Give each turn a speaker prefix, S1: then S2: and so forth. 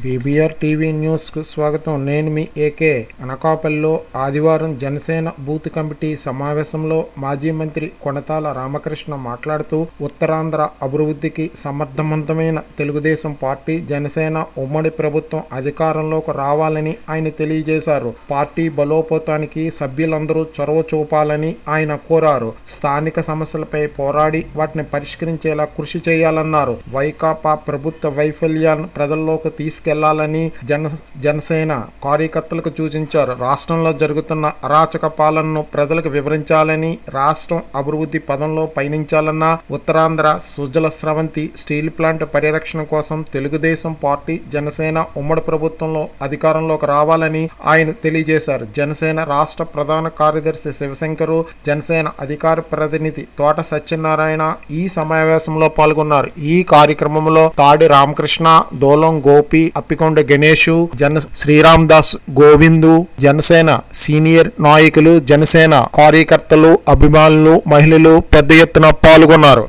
S1: PBR TV news కు స్వాగతం. నేను మీ ఏకే. అనకాపల్లిలో ఆదివారం జనసేన బూత్ కమిటీ సమావేశంలో మాజీ మంత్రి కొణతాల రామకృష్ణ మాట్లాడుతూ ఉత్తరాంధ్ర అభివృద్ధికి సమర్థవంతమైన తెలుగుదేశం పార్టీ జనసేన ఉమ్మడి ప్రభుత్వం అధికారంలోకి రావాలని ఆయన తెలియజేశారు. పార్టీ బలోపేతానికి సభ్యులందరూ చొరవ చూపాలని ఆయన కోరారు. స్థానిక సమస్యలపై పోరాడి వాటిని పరిష్కరించేలా కృషి చేయాలన్నారు. వైకాపా ప్రభుత్వ వైఫల్యాన్ని ప్రజల్లోకి తీసుకెళ్లాలని జనసేన కార్యకర్తలకు సూచించారు. రాష్ట్రంలో జరుగుతున్న అరాచక పాలనను ప్రజలకు వివరించాలని, రాష్ట్రం అభివృద్ధి పదంలో పయనించాలన్న ఉత్తరాంధ్ర సుజల స్రవంతి స్టీల్ ప్లాంట్ పరిరక్షణ కోసం తెలుగుదేశం పార్టీ జనసేన ఉమ్మడి ప్రభుత్వంలో అధికారంలోకి రావాలని ఆయన తెలియజేశారు. జనసేన రాష్ట్ర ప్రధాన కార్యదర్శి శివశంకరు, జనసేన అధికార ప్రతినిధి తోట సత్యనారాయణ ఈ సమావేశంలో పాల్గొన్నారు. ఈ కార్యక్రమంలో తాడి రామకృష్ణ, దోలం గోపి, అప్పికొండ గణేష్, శ్రీరామ్ దాస్, గోవిందు, జనసేన సీనియర్ నాయకులు, జనసేన కార్యకర్తలు, అభిమానులు, మహిళలు పెద్ద ఎత్తున పాల్గొన్నారు.